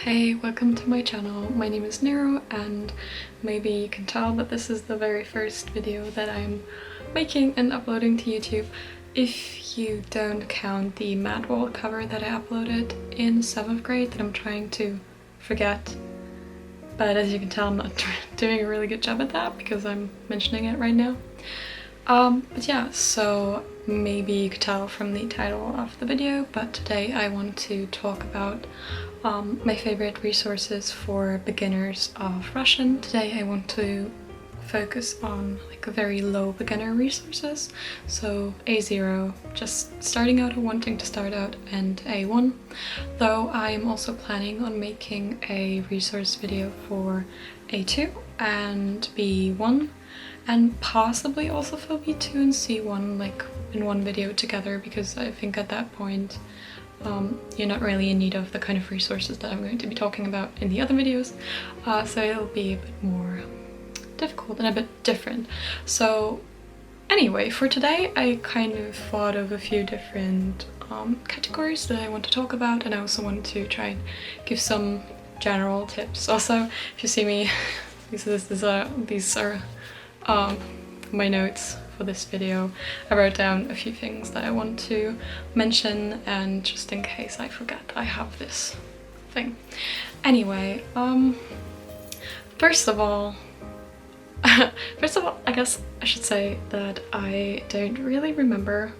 Hey, welcome to my channel. My name is Nero, and maybe you can tell that this is the very first video that I'm making and uploading to YouTube. If you don't count the Madwall cover that I uploaded in 7th grade that I'm trying to forget. But as you can tell, I'm not doing a really good job at that because I'm mentioning it right now. But yeah, so maybe you could tell from the title of the video, but today I want to talk about my favorite resources for beginners of Russian. Today I want to focus on like a very low beginner resources, so A0, just starting out or wanting to start out, and A1, though I am also planning on making a resource video for A2 and B1, and possibly also for B2 and C1, like in one video together, because I think at that point you're not really in need of the kind of resources that I'm going to be talking about in the other videos, so it'll be a bit more difficult and a bit different. So anyway, for today I kind of thought of a few different categories that I want to talk about, and I also want to try and give some general tips. Also, if you see me, these are my notes for this video. I wrote down a few things that I want to mention, and just in case I forget, I have this thing. Anyway, first of all, I guess I should say that I don't really remember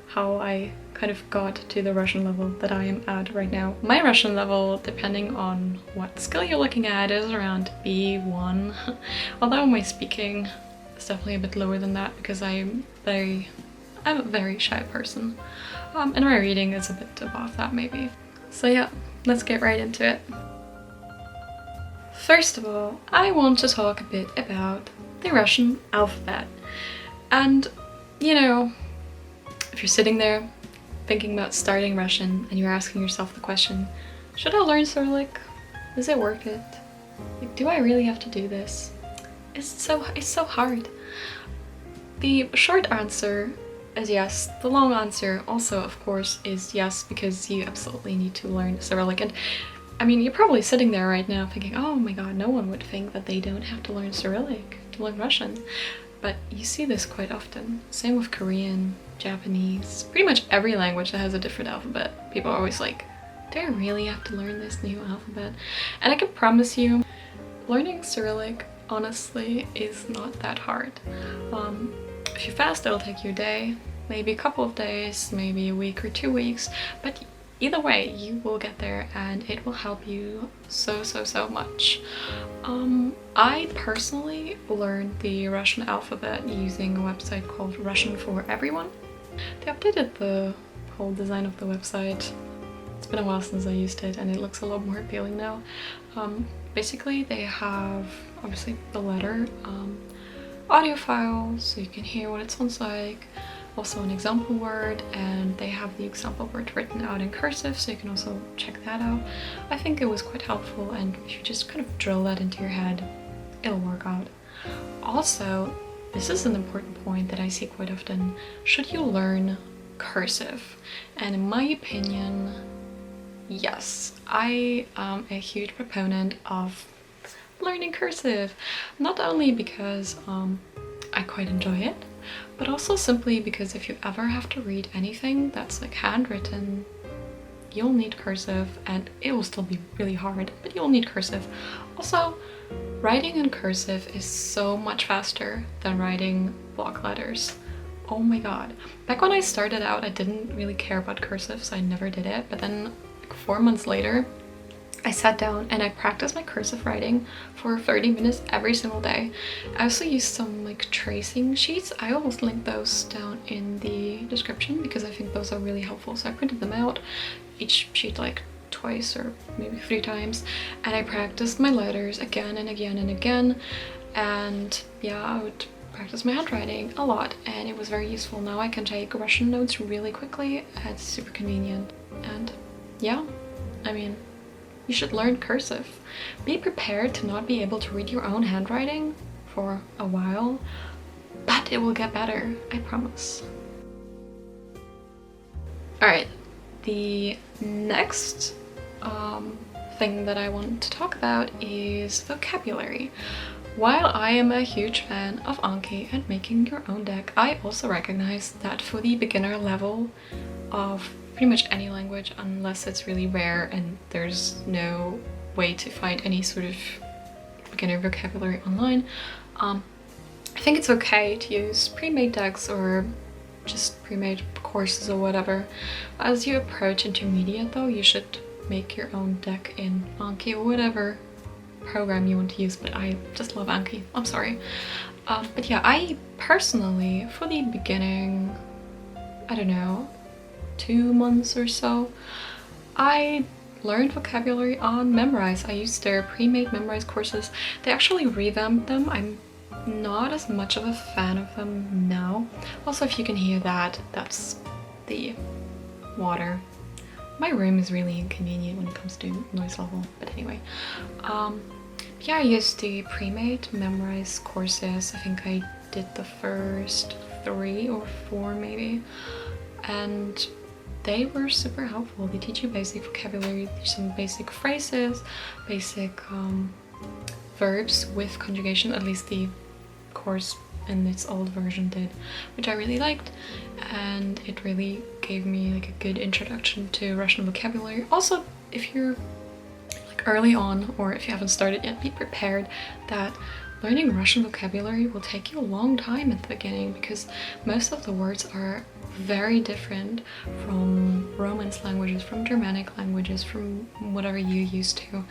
how I kind of got to the Russian level that I am at right now. My Russian level, depending on what skill you're looking at, is around B1, although my speaking is definitely a bit lower than that because I'm a very shy person, and my reading is a bit above that maybe. So yeah, let's get right into it. First of all, I want to talk a bit about the Russian alphabet. And, you know, if you're sitting there thinking about starting Russian and you're asking yourself the question, should I learn Cyrillic? Is it worth it? Like, do I really have to do this? It's so hard. The short answer is yes. The long answer also, of course, is yes, because you absolutely need to learn Cyrillic. And I mean, you're probably sitting there right now thinking, oh my god, no one would think that they don't have to learn Cyrillic to learn Russian. But you see this quite often. Same with Korean, Japanese, pretty much every language that has a different alphabet. People are always like, do I really have to learn this new alphabet? And I can promise you, learning Cyrillic honestly is not that hard. If you're fast, it'll take you a day, maybe a couple of days, maybe a week or 2 weeks, but either way, you will get there and it will help you so much. I personally learned the Russian alphabet using a website called Russian for Everyone. They updated the whole design of the website. It's been a while since I used it and it looks a lot more appealing now. Basically, they have obviously the letter audio file so you can hear what it sounds like, also an example word, and they have the example word written out in cursive so you can also check that out. I think it was quite helpful, and if you just kind of drill that into your head, it'll work out. Also, this is an important point that I see quite often: should you learn cursive? And in my opinion, yes. I am a huge proponent of learning cursive, not only because I quite enjoy it, but also simply because if you ever have to read anything that's like handwritten, you'll need cursive, and it will still be really hard, but you'll need cursive. Also, writing in cursive is so much faster than writing block letters. Oh my god. Back when I started out, I didn't really care about cursive, so I never did it, but then like 4 months later, I sat down and I practiced my cursive writing for 30 minutes every single day. I also used some like tracing sheets. I always link those down in the description because I think those are really helpful. So I printed them out, each sheet like twice or maybe 3 times, and I practiced my letters again and again and again. And yeah, I would practice my handwriting a lot, and it was very useful. Now I can take Russian notes really quickly. It's super convenient. And yeah, I mean, you should learn cursive. Be prepared to not be able to read your own handwriting for a while, but it will get better, I promise. Alright, the next thing that I want to talk about is vocabulary. While I am a huge fan of Anki and making your own deck, I also recognize that for the beginner level of pretty much any language, unless it's really rare and there's no way to find any sort of beginner vocabulary online, I think it's okay to use pre-made decks or just pre-made courses or whatever. As you approach intermediate though, you should make your own deck in Anki or whatever program you want to use, but I just love Anki, I'm sorry. But yeah, I personally, for the beginning, I don't know, 2 months or so, I learned vocabulary on Memrise. I used their pre-made Memrise courses. They actually revamped them. I'm not as much of a fan of them now. Also, if you can hear that, that's the water. My room is really inconvenient when it comes to noise level, but anyway. Yeah, I used the pre-made Memrise courses. I think I did the first 3 or 4 maybe, and they were super helpful. They teach you basic vocabulary, some basic phrases, basic verbs with conjugation, at least the course in its old version did, which I really liked, and it really gave me like a good introduction to Russian vocabulary. Also, if you're like early on or if you haven't started yet, be prepared that learning Russian vocabulary will take you a long time at the beginning, because most of the words are very different from Romance languages, from Germanic languages, from whatever you're used to,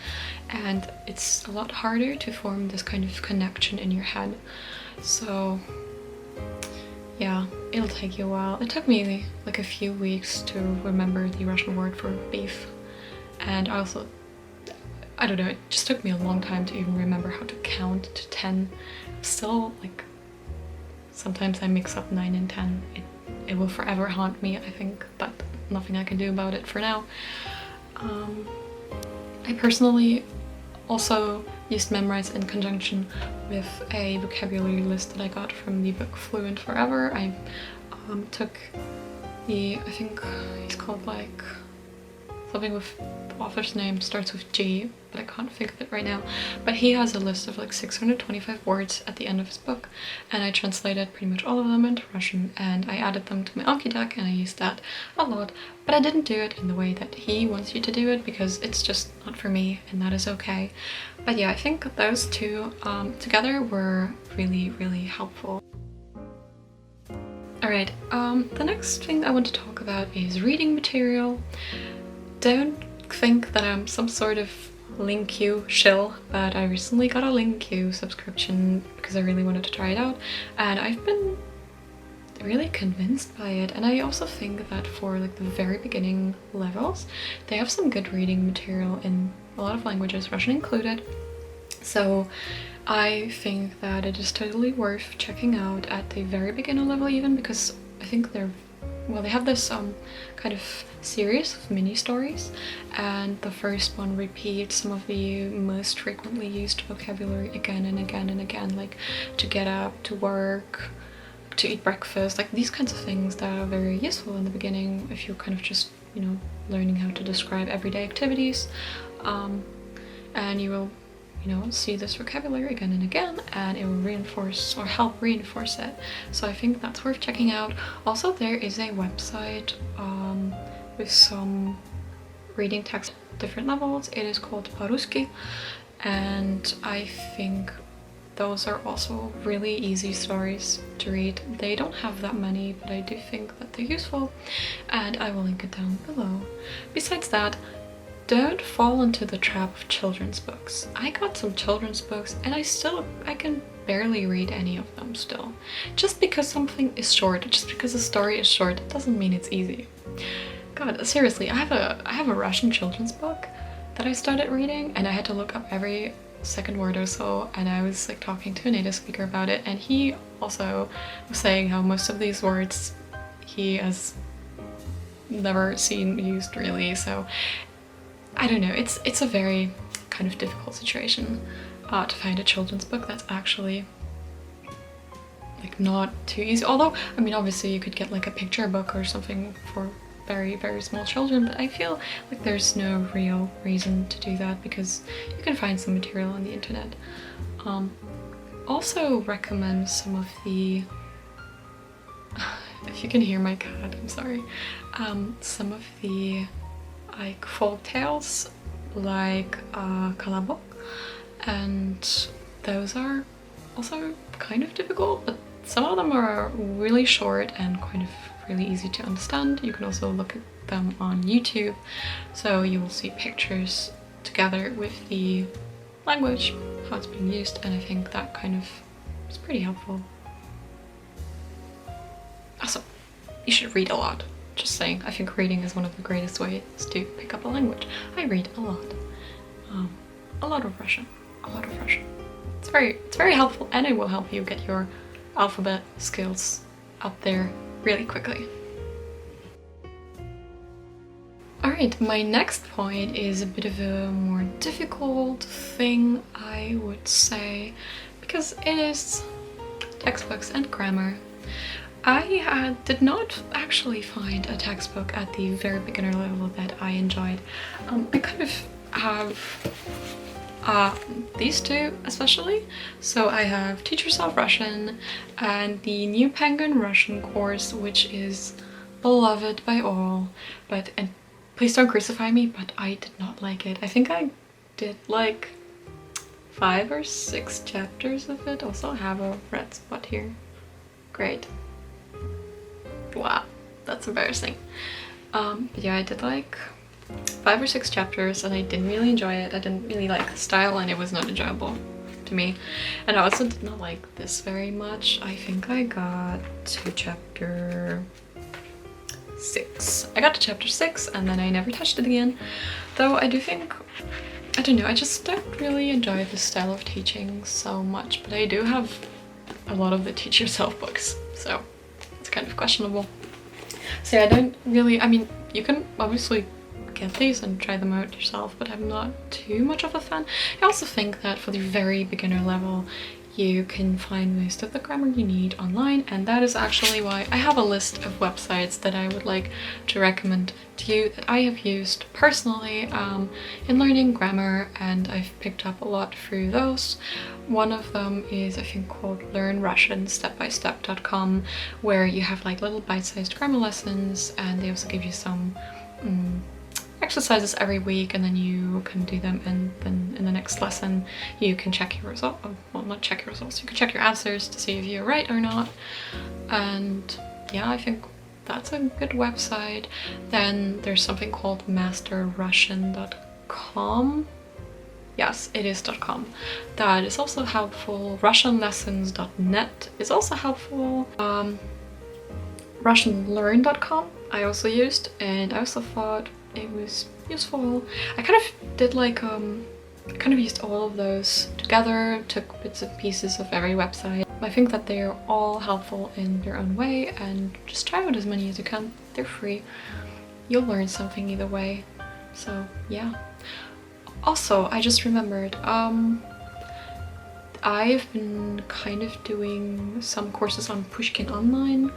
and it's a lot harder to form this kind of connection in your head. So yeah, it'll take you a while. It took me like a few weeks to remember the Russian word for beef, and I don't know, it just took me a long time to even remember how to count to 10. Still, like, sometimes I mix up 9 and 10. It will forever haunt me, I think, but nothing I can do about it for now. I personally also used Memrise in conjunction with a vocabulary list that I got from the book Fluent Forever. I took I think he's called like something with the author's name starts with G, but I can't think of it right now. But he has a list of like 625 words at the end of his book, and I translated pretty much all of them into Russian, and I added them to my Anki deck, and I used that a lot. But I didn't do it in the way that he wants you to do it, because it's just not for me, and that is okay. But yeah, I think those two together were really, really helpful. Alright, the next thing I want to talk about is reading material. Don't think that I'm some sort of Link-Q shill, but I recently got a Link-Q subscription because I really wanted to try it out, and I've been really convinced by it. And I also think that for like the very beginning levels, they have some good reading material in a lot of languages, Russian included. So I think that it is totally worth checking out at the very beginner level, even because I think they have this kind of series of mini stories, and the first one repeats some of the most frequently used vocabulary again and again and again, like to get up, to work, to eat breakfast, like these kinds of things that are very useful in the beginning if you're kind of just, you know, learning how to describe everyday activities, and you will, you know, see this vocabulary again and again, and it will reinforce or help reinforce it. So I think that's worth checking out. Also, there is a website with some reading text at different levels. It is called Paruski, and I think those are also really easy stories to read. They don't have that many, but I do think that they're useful, and I will link it down below. Besides that, don't fall into the trap of children's books. I got some children's books, and I can barely read any of them still. Just because something is short, just because a story is short, doesn't mean it's easy. God, seriously, I have a Russian children's book that I started reading, and I had to look up every second word or so, and I was like talking to a native speaker about it, and he also was saying how most of these words he has never seen used really. So I don't know, it's a very kind of difficult situation to find a children's book that's actually like not too easy. Although, I mean, obviously you could get like a picture book or something for very, very small children, but I feel like there's no real reason to do that because you can find some material on the internet. Also recommend some of the, if you can hear my cat, I'm sorry, some of the like folk tales like Kalabok, and those are also kind of difficult, but some of them are really short and kind of really easy to understand. You can also look at them on YouTube, so you will see pictures together with the language, how it's being used, and I think that kind of is pretty helpful. Also, you should read a lot. Just saying, I think reading is one of the greatest ways to pick up a language. I read a lot. A lot of Russian. A lot of Russian. It's very helpful, and it will help you get your alphabet skills up there really quickly. Alright, my next point is a bit of a more difficult thing, I would say, because it is textbooks and grammar. I did not actually find a textbook at the very beginner level that I enjoyed. I kind of have these two especially. So I have Teach Yourself Russian and the New Penguin Russian course, which is beloved by all, and please don't crucify me, but I did not like it. I think I did like 5 or 6 chapters of it. Also have a red spot here. Great. Wow, that's embarrassing. But yeah, I did like 5 or 6 chapters and I didn't really enjoy it. I didn't really like the style and it was not enjoyable to me. And I also did not like this very much. I think I got to chapter 6. I got to chapter 6 and then I never touched it again. Though I do think, I don't know, I just don't really enjoy this style of teaching so much. But I do have a lot of the Teach Yourself books, so it's kind of questionable. So yeah, I don't really, I mean, you can obviously get these and try them out yourself, but I'm not too much of a fan. I also think that for the very beginner level, you can find most of the grammar you need online, and that is actually why I have a list of websites that I would like to recommend to you that I have used personally in learning grammar, and I've picked up a lot through those. One of them is, I think, called learnrussianstepbystep.com, where you have like little bite-sized grammar lessons, and they also give you some exercises every week, and then you can do them, and then in the next lesson you can check your result. Well, not check your results, you can check your answers to see if you're right or not. And yeah, I think that's a good website. Then there's something called masterrussian.com. Yes, it is .com. That is also helpful. Russianlessons.net is also helpful. Russianlearn.com I also used, and I also thought it was useful. I kind of did like I kind of used all of those together, took bits and pieces of every website. I think that they're all helpful in their own way, and just try out as many as you can. They're free. You'll learn something either way. So yeah. Also, I just remembered, I've been kind of doing some courses on Pushkin online.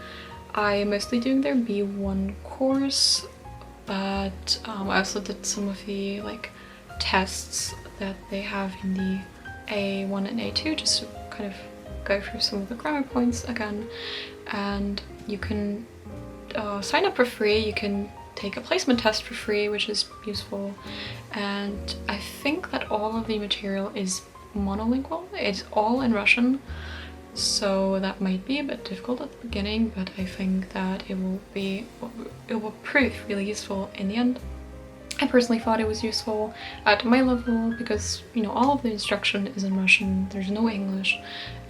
I'm mostly doing their B1 course, but I also did some of the like tests that they have in the A1 and A2, just to kind of go through some of the grammar points again. And you can sign up for free. You can take a placement test for free, which is useful. And I think that all of the material is monolingual. It's all in Russian, so that might be a bit difficult at the beginning, but I think that it will prove really useful in the end. I personally thought it was useful at my level because, you know, all of the instruction is in Russian, there's no English,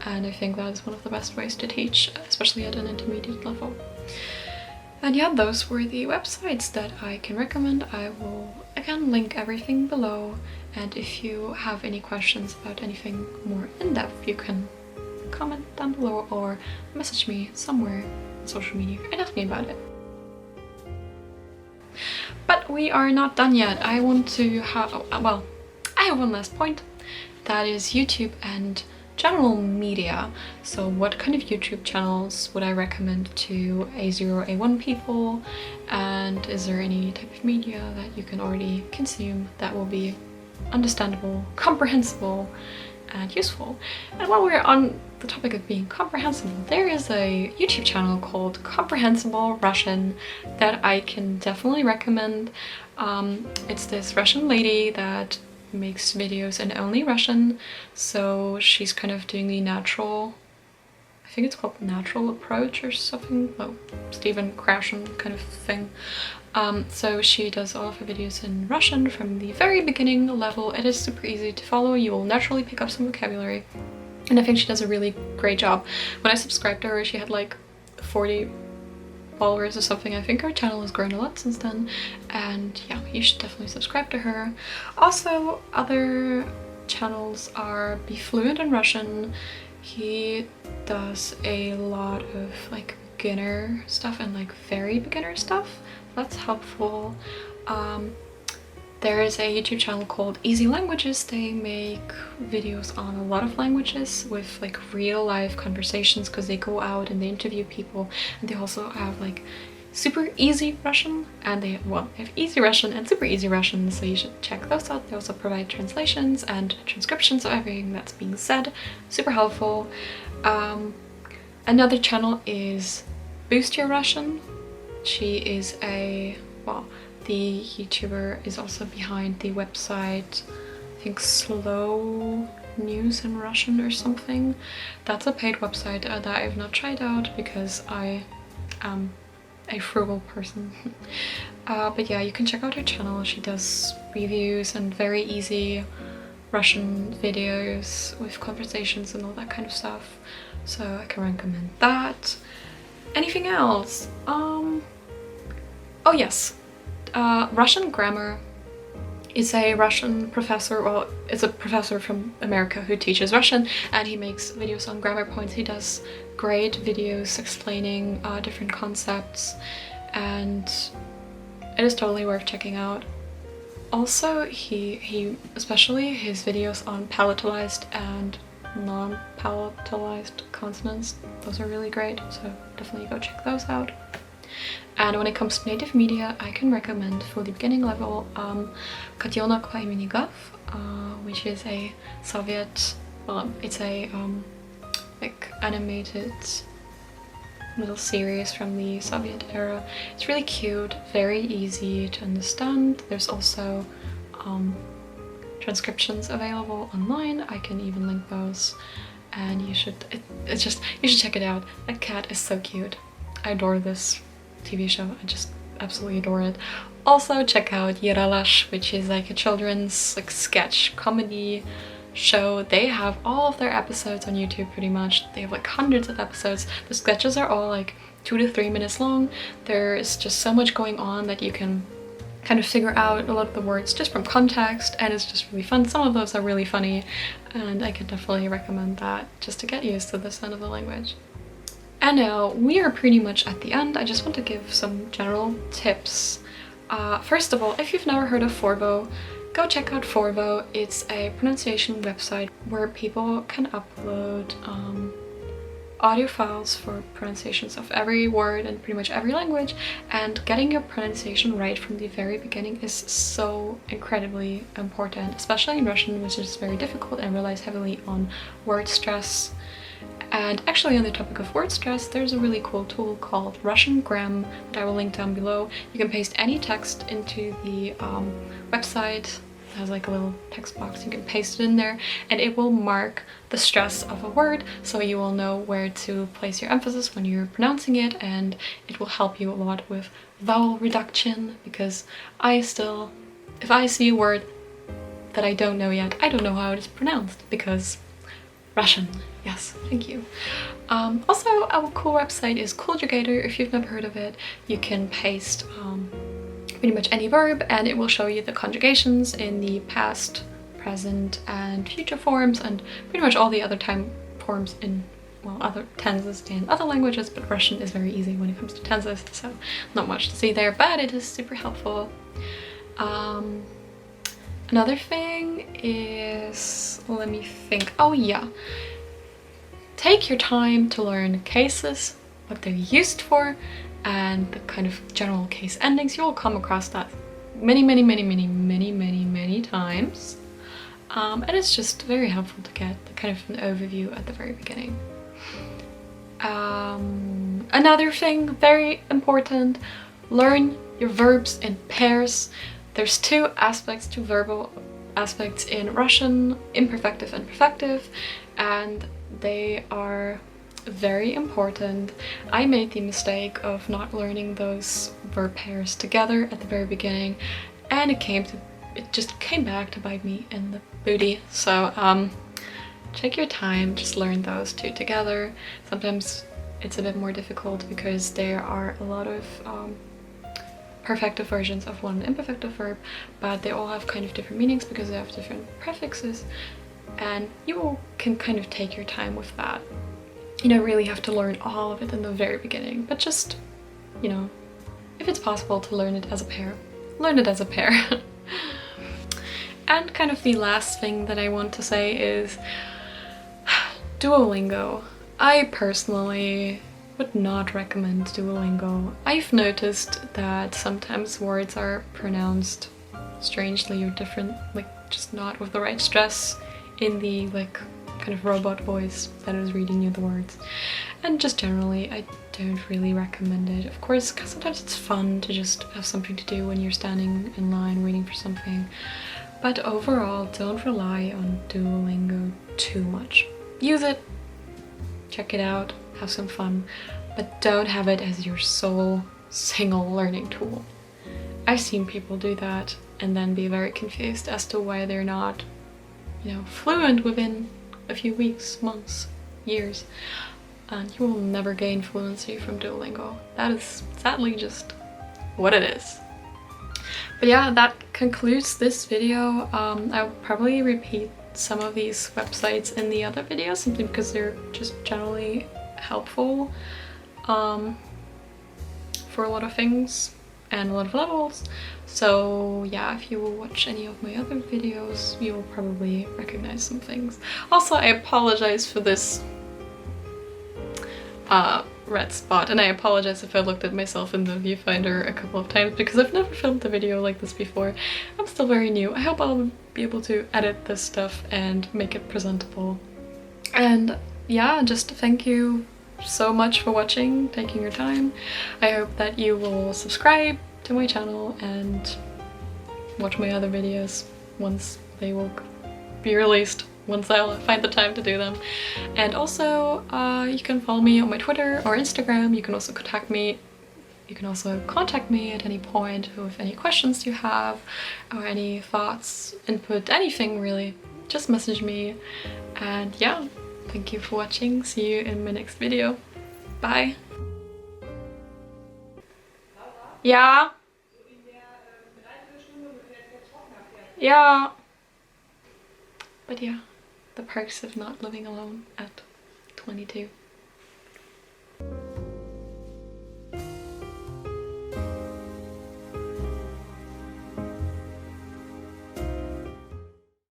and I think that is one of the best ways to teach, especially at an intermediate level. And yeah, those were the websites that I can recommend. I will again link everything below, and if you have any questions about anything more in depth, you can comment down below or message me somewhere on social media and ask me about it. But we are not done yet. I want to have, well, I have one last point. That is YouTube and general media. So what kind of YouTube channels would I recommend to A0, A1 people, and is there any type of media that you can already consume that will be understandable, comprehensible, and useful? And while we're on the topic of being comprehensible, there is a YouTube channel called Comprehensible Russian that I can definitely recommend. It's this Russian lady that makes videos in only Russian, so she's kind of doing the natural, I think it's called natural approach or something, well, Stephen Krashen kind of thing. So she does all of her videos in Russian from the very beginning level. It is super easy to follow, you will naturally pick up some vocabulary, and I think she does a really great job. When I subscribed to her, she had like 40 followers or something. I think her channel has grown a lot since then, and yeah, you should definitely subscribe to her. Also, other channels are Be Fluent in Russian. He does a lot of like beginner stuff and like very beginner stuff. That's helpful. There is a YouTube channel called Easy Languages. They make videos on a lot of languages with like real life conversations, because they go out and they interview people, and they also have like super easy Russian, and they have easy Russian and super easy Russian, so you should check those out. They also provide translations and transcriptions of everything that's being said. Super helpful. Another channel is Boost Your Russian. She is a, well, the YouTuber is also behind the website, I think Slow News in Russian or something. That's a paid website that I have not tried out because I am a frugal person. But yeah, you can check out her channel. She does reviews and very easy Russian videos with conversations and all that kind of stuff. So I can recommend that. Anything else? Oh yes. Russian grammar is a Russian professor, well, it's a professor from America who teaches Russian, and he makes videos on grammar points. He does great videos explaining different concepts, and it is totally worth checking out. Also, he especially his videos on palatalized and non-palatalized consonants, those are really great, so definitely go check those out. And when it comes to native media, I can recommend for the beginning level Котенок по имени Гав, which is a Soviet, well, it's a like animated little series from the Soviet era. It's really cute, very easy to understand. There's also transcriptions available online. I can even link those, and you should you should check it out. That cat is so cute. I adore this TV show. I just absolutely adore it. Also check out Yeralash, which is like a children's like sketch comedy show. They have all of their episodes on YouTube pretty much. They have like hundreds of episodes. The sketches are all like 2 to 3 minutes long. There's just so much going on that you can kind of figure out a lot of the words just from context, and it's just really fun. Some of those are really funny, and I could definitely recommend that just to get used to the sound of the language. And now we are pretty much at the end. I just want to give some general tips. First of all, if you've never heard of Forvo, go check out Forvo. It's a pronunciation website where people can upload audio files for pronunciations of every word in pretty much every language, and getting your pronunciation right from the very beginning is so incredibly important, especially in Russian, which is very difficult and relies heavily on word stress. And actually, on the topic of word stress, there's a really cool tool called Russian Gram that I will link down below. You can paste any text into the website. It has like a little text box. You can paste it in there, and it will mark the stress of a word, so you will know where to place your emphasis when you're pronouncing it, and it will help you a lot with vowel reduction, because if I see a word that I don't know yet, I don't know how it is pronounced, because Russian. Yes, thank you. Also, our cool website is Cooljugator. If you've never heard of it, you can paste pretty much any verb, and it will show you the conjugations in the past, present, and future forms, and pretty much all the other time forms in, well, other tenses in other languages, but Russian is very easy when it comes to tenses, so not much to see there, but it is super helpful. Another thing is, let me think, oh yeah, take your time to learn cases, what they're used for, and the kind of general case endings. You'll come across that many times. And it's just very helpful to get the kind of an overview at the very beginning. Another thing, very important, learn your verbs in pairs. There's two aspects, two verbal aspects in Russian, imperfective and perfective, and they are very important. I made the mistake of not learning those verb pairs together at the very beginning, and it just came back to bite me in the booty. So take your time, just learn those two together. Sometimes it's a bit more difficult because there are a lot of perfective versions of one imperfective verb, but they all have kind of different meanings because they have different prefixes, and you can kind of take your time with that. You don't really have to learn all of it in the very beginning, but just, you know, if it's possible to learn it as a pair, learn it as a pair. And kind of the last thing that I want to say is Duolingo. I personally would not recommend Duolingo. I've noticed that sometimes words are pronounced strangely or different, like just not with the right stress in the like kind of robot voice that is reading you the words. And just generally, I don't really recommend it. Of course, because sometimes it's fun to just have something to do when you're standing in line waiting for something. But overall, don't rely on Duolingo too much. Use it, check it out, have some fun, but don't have it as your sole single learning tool. I've seen people do that and then be very confused as to why they're not, you know, fluent within a few weeks, months, years. And you will never gain fluency from Duolingo. That is sadly just what it is. But yeah, that concludes this video. I'll probably repeat some of these websites in the other videos simply because they're just generally helpful for a lot of things and a lot of levels. So yeah, if you will watch any of my other videos, you will probably recognize some things. Also, I apologize for this red spot, and I apologize if I looked at myself in the viewfinder a couple of times because I've never filmed a video like this before. I'm still very new. I hope I'll be able to edit this stuff and make it presentable. And yeah, just thank you so much for watching, taking your time. I hope that you will subscribe to my channel and watch my other videos once they will be released, once I'll find the time to do them. And also you can follow me on my Twitter or Instagram. You can also contact me. You can also contact me at any point with any questions you have or any thoughts, input, anything really. Just message me. And yeah, thank you for watching. See you in my next video. Bye. Ja. Yeah. But yeah, the perks of not living alone at 22.